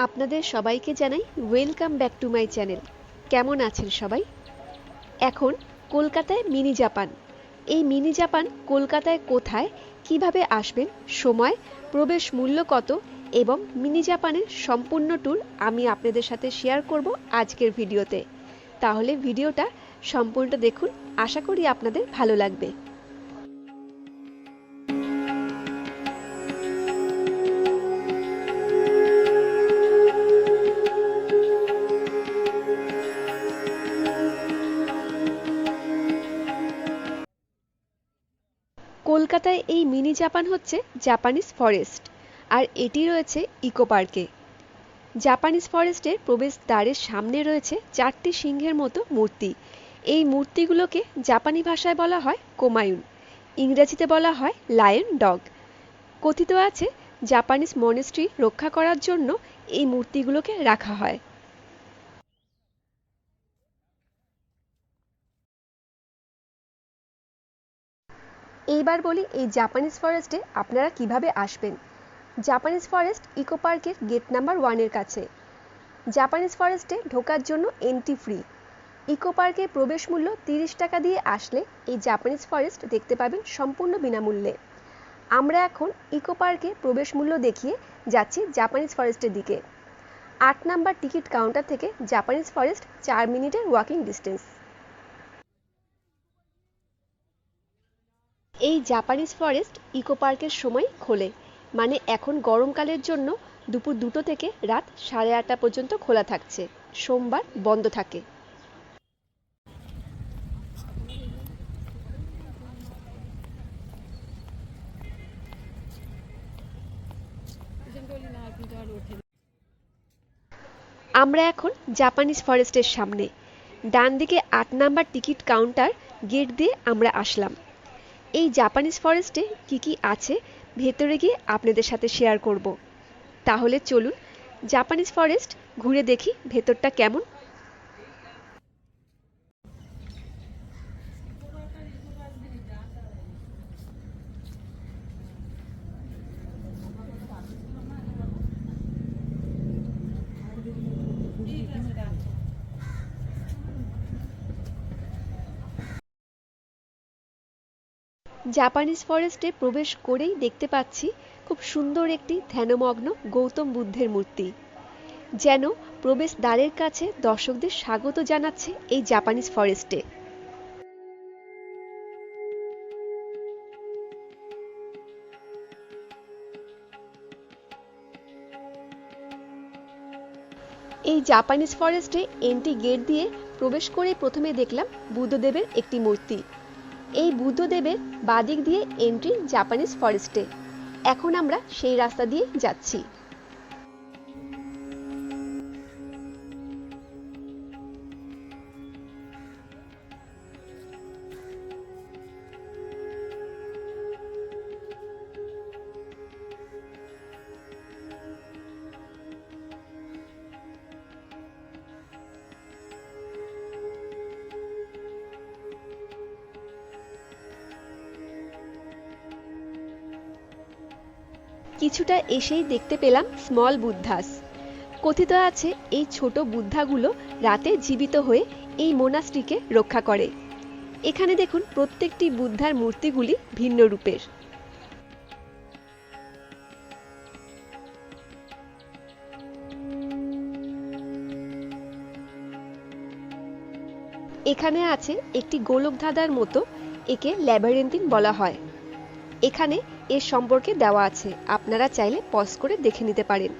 আপনাদের সবাইকে জানাই welcome back to my channel. কেমন আছেন সবাই? এখন কলকাতায় মিনি জাপান। এই মিনি জাপান কলকাতায় কোথায়, কিভাবে আসবেন, সময়, প্রবেশ মূল্য কত এবং মিনি জাপানের সম্পূর্ণ ট্যুর আমি আপনাদের সাথে শেয়ার করব আজকের ভিডিওতে। তাহলে ভিডিওটা সম্পূর্ণ দেখুন, আশা করি আপনাদের ভালো লাগবে। কলকাতায় এই মিনি জাপান হচ্ছে জাপানিজ ফরেস্ট, আর এটি রয়েছে ইকো পার্কে। জাপানিজ ফরেস্টের প্রবেশদ্বারের সামনে রয়েছে 4টি সিংহের মতো মূর্তি। এই মূর্তিগুলোকে জাপানি ভাষায় বলা হয় কোমায়ুন, ইংরেজিতে বলা হয় লায়ন ডগ। কথিত আছে জাপানিজ মনেস্ট্রি রক্ষা করার জন্য এই মূর্তিগুলোকে রাখা হয়। এইবার বলি এই জাপানিজ ফরেস্টে আপনারা কিভাবে আসবেন। জাপানিজ ফরেস্ট ইকো পার্কের গেট নাম্বার 1-এর কাছে। জাপানিজ ফরেস্টে ঢোকার জন্য এন্ট্রি ফ্রি। ইকো পার্কে প্রবেশ মূল্য 30 টাকা দিয়ে আসলে এই জাপানিজ ফরেস্ট দেখতে পাবেন সম্পূর্ণ বিনামূল্যে। আমরা এখন ইকো পার্কে প্রবেশ মূল্য দেখিয়ে যাচ্ছি জাপানিজ ফরেস্টের দিকে। 8 নাম্বার টিকিট কাউন্টার থেকে জাপানিজ ফরেস্ট 4 মিনিটের ওয়াকিং ডিস্টেন্স। এই জাপানিজ ফরেস্ট ইকো পার্কের সময় খোলে, মানে এখন গরমকালের জন্য দুপুর 2টো থেকে রাত 8:30 পর্যন্ত খোলা থাকছে, সোমবার বন্ধ থাকে। আমরা এখন জাপানিজ ফরেস্টের সামনে। ডান দিকে 8 নাম্বার টিকিট কাউন্টার গেট দিয়ে আমরা আসলাম। এই জাপানিজ ফরেস্টে কি কি আছে ভেতরে গিয়ে আপনাদের সাথে শেয়ার করব। তাহলে চলুন জাপানিজ ফরেস্ট ঘুরে দেখি ভেতরটা কেমন। জাপানিজ ফরেস্টে প্রবেশ করেই দেখতে পাচ্ছি খুব সুন্দর একটি ধ্যানমগ্ন গৌতম বুদ্ধের মূর্তি, যেন প্রবেশদ্বারের কাছে দর্শকদের স্বাগত জানাচ্ছে এই জাপানিজ ফরেস্টে। এই জাপানিজ ফরেস্টে এন্ট্রি গেট দিয়ে প্রবেশ করে প্রথমে দেখলাম বুদ্ধদেবের একটি মূর্তি। এই বুদ্ধদেবের বাদিক দিয়ে এন্ট্রি জাপানিজ ফরেস্টে। এখন আমরা সেই রাস্তা দিয়ে যাচ্ছি। কিছুটা এসেই দেখতে পেলাম স্মল বুদ্ধাস। কথিত আছে এই ছোট বুদ্ধাগুলো রাতে জীবিত হয়ে এই মোনাস্ট্রিকে রক্ষা করে। এখানে দেখুন প্রত্যেকটি বুদ্ধার মূর্তিগুলি ভিন্ন রূপের। এখানে আছে একটি গোলকধাঁধার মতো, একে ল্যাবারেন্থিন বলা হয়। এখানে এর সম্পর্কে দেওয়া আছে, আপনারা চাইলে পজ করে দেখে নিতে পারেন।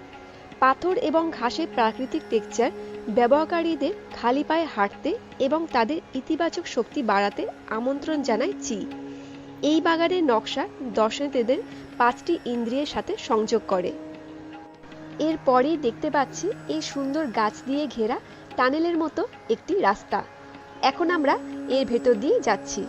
পাথর এবং ঘাসের প্রাকৃতিক টেক্সচার ব্যবহারকারীদের খালি পায়ে হাঁটতে এবং তাদের ইতিবাচক শক্তি বাড়াতে আমন্ত্রণ জানায় চি। এই বাগানের নকশা দর্শনার্থীদের 5টি ইন্দ্রিয়ের সাথে সংযোগ করে। এরপরেই দেখতে পাচ্ছি এই সুন্দর গাছ দিয়ে ঘেরা টানেলের মতো একটি রাস্তা। এখন আমরা এর ভেতর দিয়ে যাচ্ছি।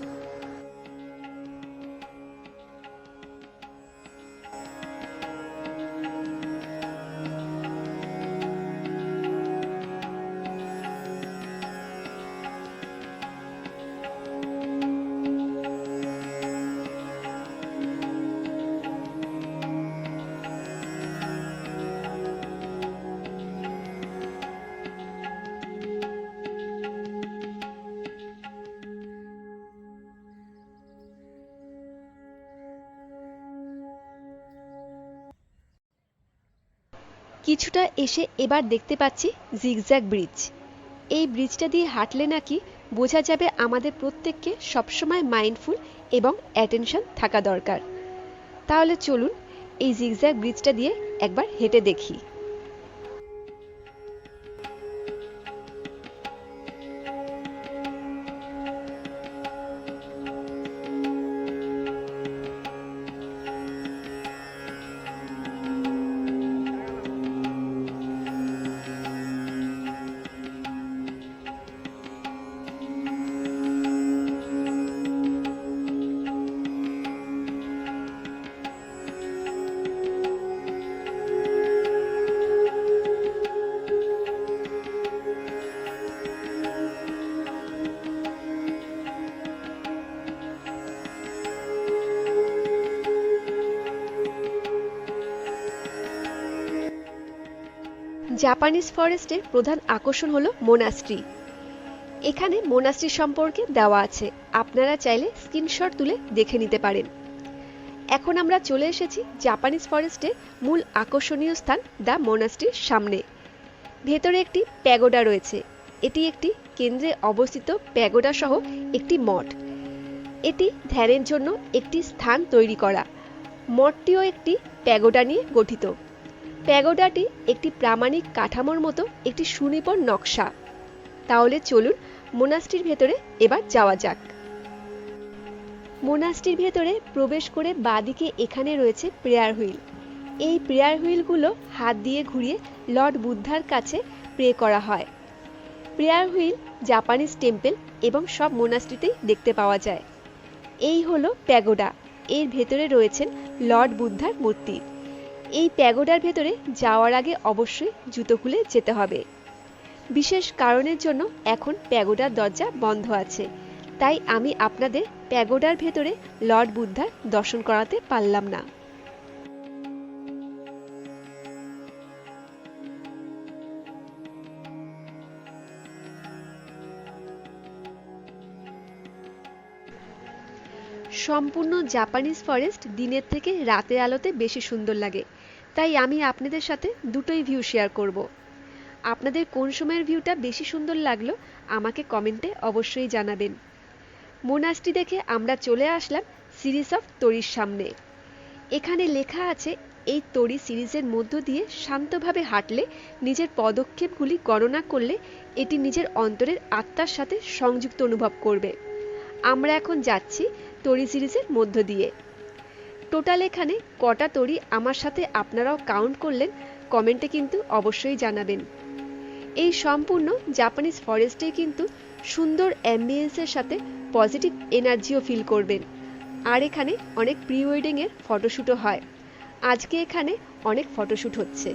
কিছুটা এসে এবার দেখতে পাচ্ছি জিগজ্যাগ ব্রিজ। এই ব্রিজটা দিয়ে হাঁটলে নাকি বোঝা যাবে আমাদের প্রত্যেককে সবসময় মাইন্ডফুল এবং অ্যাটেনশন থাকা দরকার। তাহলে চলুন এই জিগজ্যাগ ব্রিজটা দিয়ে একবার হেঁটে দেখি। জাপানিজ ফরেস্টের প্রধান আকর্ষণ হলো মোনাস্ট্রি। এখানে মোনাস্ট্রি সম্পর্কে দেওয়া আছে, আপনারা চাইলে স্ক্রিনশট তুলে দেখে নিতে পারেন। এখন আমরা চলে এসেছি জাপানিজ ফরেস্টের মূল আকর্ষণীয় স্থান দ্য মোনাস্ট্রির সামনে। ভেতরে একটি প্যাগোডা রয়েছে। এটি একটি কেন্দ্রে অবস্থিত প্যাগোডা সহ একটি মঠ। এটি ধ্যানের জন্য একটি স্থান তৈরি করা। মঠটিও একটি প্যাগোডা নিয়ে গঠিত। প্যাগোডাটি একটি প্রামাণিক কাঠামোর মতো একটি সুনিপুণ নকশা। তাহলে চলুন মোনাস্ট্রির ভেতরে এবার যাওয়া যাক। মোনাস্ট্রির ভেতরে প্রবেশ করে বাঁদিকে এখানে রয়েছে প্রেয়ার হুইল। এই প্রেয়ার হুইলগুলো হাত দিয়ে ঘুরিয়ে লর্ড বুদ্ধার কাছে প্রে করা হয়। প্রেয়ার হুইল জাপানিজ টেম্পল এবং সব মোনাস্ট্রিতেই দেখতে পাওয়া যায়। এই হলো প্যাগোডা। এর ভেতরে রয়েছেন লর্ড বুদ্ধার মূর্তি। এই প্যাগোডার ভেতরে যাওয়ার আগে অবশ্যই জুতো খুলে যেতে হবে। বিশেষ কারণের জন্য এখন প্যাগোডার দরজা বন্ধ আছে, তাই আমি আপনাদের প্যাগোডার ভেতরে লর্ড বুদ্ধার দর্শন করাতে পারলাম না। সম্পূর্ণ জাপানিজ ফরেস্ট দিনের থেকে রাতের আলোতে বেশি সুন্দর লাগে, তাই আমি আপনাদের সাথে দুটোই ভিউ শেয়ার করব। আপনাদের কোন সময়ের ভিউটা বেশি সুন্দর লাগলো আমাকে কমেন্টে অবশ্যই জানাবেন। মোনাস্ট্রি দেখে আমরা চলে আসলাম সিরিজ অফ তোরির সামনে। এখানে লেখা আছে এই তোরি সিরিজের মধ্য দিয়ে শান্তভাবে হাঁটলে, নিজের পদক্ষেপগুলি গণনা করলে এটি নিজের অন্তরের আত্মার সাথে সংযুক্ত অনুভব করবে। আমরা এখন যাচ্ছি তোরি সিরিজের মধ্য দিয়ে। টোটাল এখানে কটা তোরি আমার সাথে আপনারাও কাউন্ট করলেন কমেন্টে কিন্তু অবশ্যই জানাবেন। এই সম্পূর্ণ জাপানিজ ফরেস্টে কিন্তু সুন্দর অ্যাম্বিয়েন্সের সাথে পজিটিভ এনার্জিও ফিল করবেন। আর এখানে অনেক প্রি ওয়েডিংয়ের ফটোশ্যুটও হয়। আজকে এখানে অনেক ফটোশ্যুট হচ্ছে।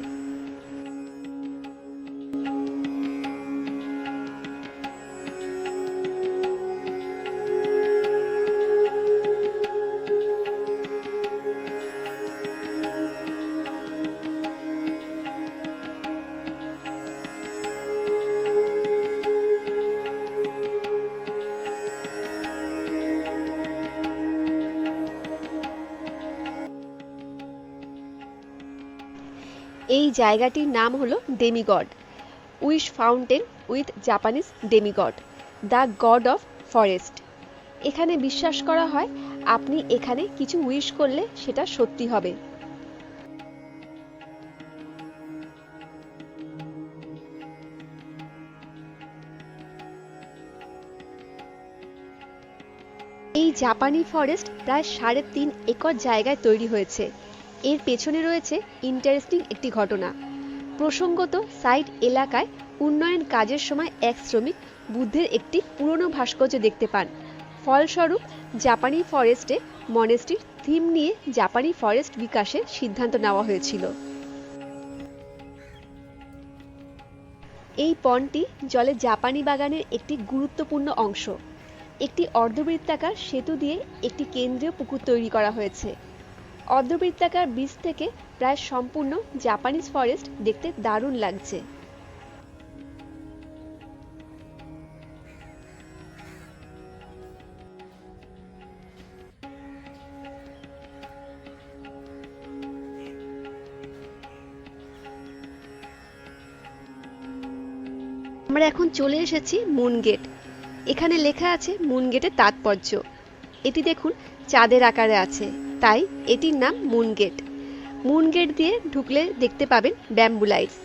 এই জায়গাটির নাম হলো demigod, wish fountain with Japanese demigod, the god of forest. এখানে বিশ্বাস করা হয় আপনি এখানে কিছু উইশ করলে সেটা সত্যি হবে। এই জাপানি ফরেস্ট প্রায় 3.5 একর জায়গায় তৈরি হয়েছে। এর পেছনে রয়েছে ইন্টারেস্টিং একটি ঘটনা। প্রসঙ্গত সাইট এলাকায় উন্নয়ন কাজের সময় এক শ্রমিক বুদ্ধের একটি পুরনো ভাস্কর্য দেখতে পান। ফলস্বরূপ জাপানি ফরেস্টে মনেস্ট্রির থিম নিয়ে জাপানি ফরেস্ট বিকাশের সিদ্ধান্ত নেওয়া হয়েছিল। এই পন্ডটি জলে জাপানি বাগানের একটি গুরুত্বপূর্ণ অংশ। একটি অর্ধবৃত্তাকার সেতু দিয়ে একটি কেন্দ্রীয় পুকুর তৈরি করা হয়েছে। অর্ধবৃত্তাকার ব্রিজ থেকে প্রায় সম্পূর্ণ জাপানিজ ফরেস্ট দেখতে দারুণ লাগছে। আমরা এখন চলে এসেছি মুন গেট। এখানে লেখা আছে মুন গেটের তাৎপর্য। এটি দেখুন চাঁদের আকারে আছে, তাই এটির নাম মুন গেট। মুন গেট দিয়ে ঢুকলে দেখতে পাবেন ব্যাম্বু লাইটস।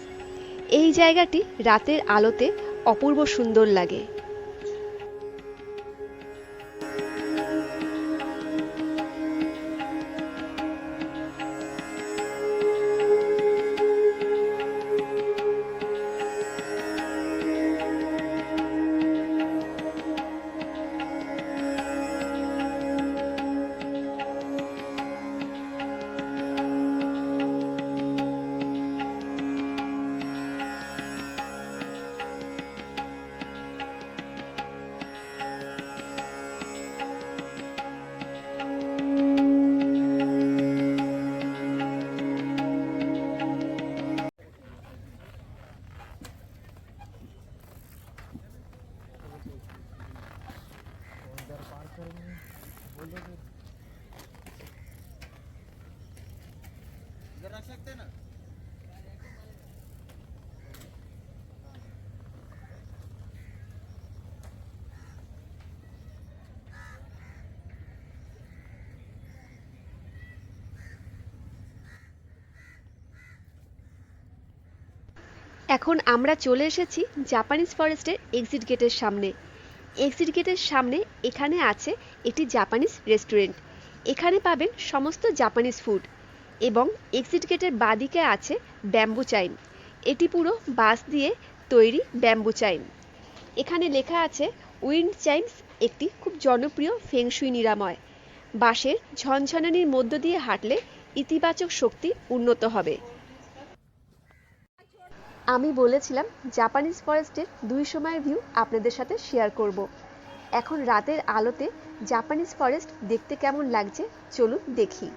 এই জায়গাটি রাতের আলোতে অপূর্ব সুন্দর লাগে। এখন আমরা চলে এসেছি জাপানিজ ফরেস্টের এক্সিট গেটের সামনে। এক্সিট গেটের সামনে এখানে আছে একটি জাপানিজ রেস্টুরেন্ট। এখানে পাবেন সমস্ত জাপানিজ ফুড এবং এক্সিট গেটের বাঁদিকে আছে ব্যাম্বু চাইম। এটি পুরো বাঁশ দিয়ে তৈরি ব্যাম্বু চাইম। এখানে লেখা আছে উইন্ড চাইমস একটি খুব জনপ্রিয় ফেংশুই নিরাময়। বাঁশের ঝনঝনানির মধ্য দিয়ে হাঁটলে ইতিবাচক শক্তি উন্নত হবে। আমি বলেছিলাম জাপানিজ ফরেস্টের 2 সময়ের ভিউ আপনাদের সাথে শেয়ার করব। এখন রাতের আলোতে জাপানিজ ফরেস্ট দেখতে কেমন লাগছে চলুন দেখি।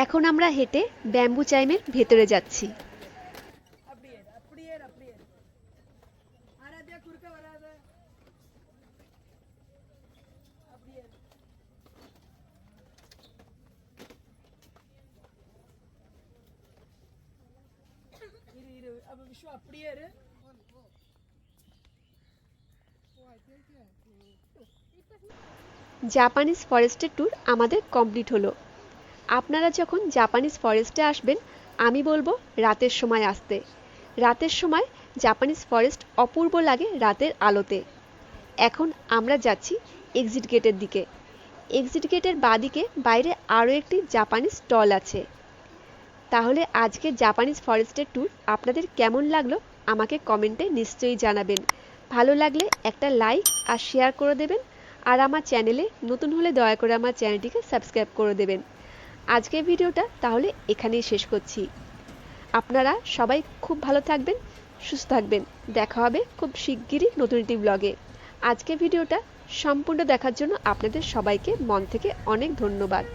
এখন আমরা হেঁটে ব্যাম্বু চাইমের ভেতরে যাচ্ছি। अब विश्व அப்படியே இரு জাপানিজ ফরেস্টের ট্যুর আমাদের কমপ্লিট হলো। আপনারা যখন জাপানিজ ফরেস্টে আসবেন আমি বলবো রাতের সময় আসতে। রাতের সময় জাপানিজ ফরেস্ট অপূর্ব লাগে রাতের আলোতে। এখন আমরা যাচ্ছি এক্সিট গেটের দিকে। এক্সিট গেটের বাঁদিকে বাইরে আরও একটি জাপানিজ স্টল আছে। তাহলে আজকে জাপানিজ ফরেস্টের ট্যুর আপনাদের কেমন লাগলো আমাকে কমেন্টে নিশ্চয়ই জানাবেন। ভালো লাগলে একটা লাইক আর শেয়ার করে দেবেন, আর আমার চ্যানেলে নতুন হলে দয়া করে আমার চ্যানেলটিকে সাবস্ক্রাইব করে দেবেন। আজকের ভিডিওটা তাহলে এখানেই শেষ করছি। আপনারা সবাই খুব ভালো থাকবেন, সুস্থ থাকবেন। দেখা হবে খুব শিগগিরই নতুন একটি ব্লগে। আজকের ভিডিওটা সম্পূর্ণ দেখার জন্য আপনাদের সবাইকে মন থেকে অনেক ধন্যবাদ।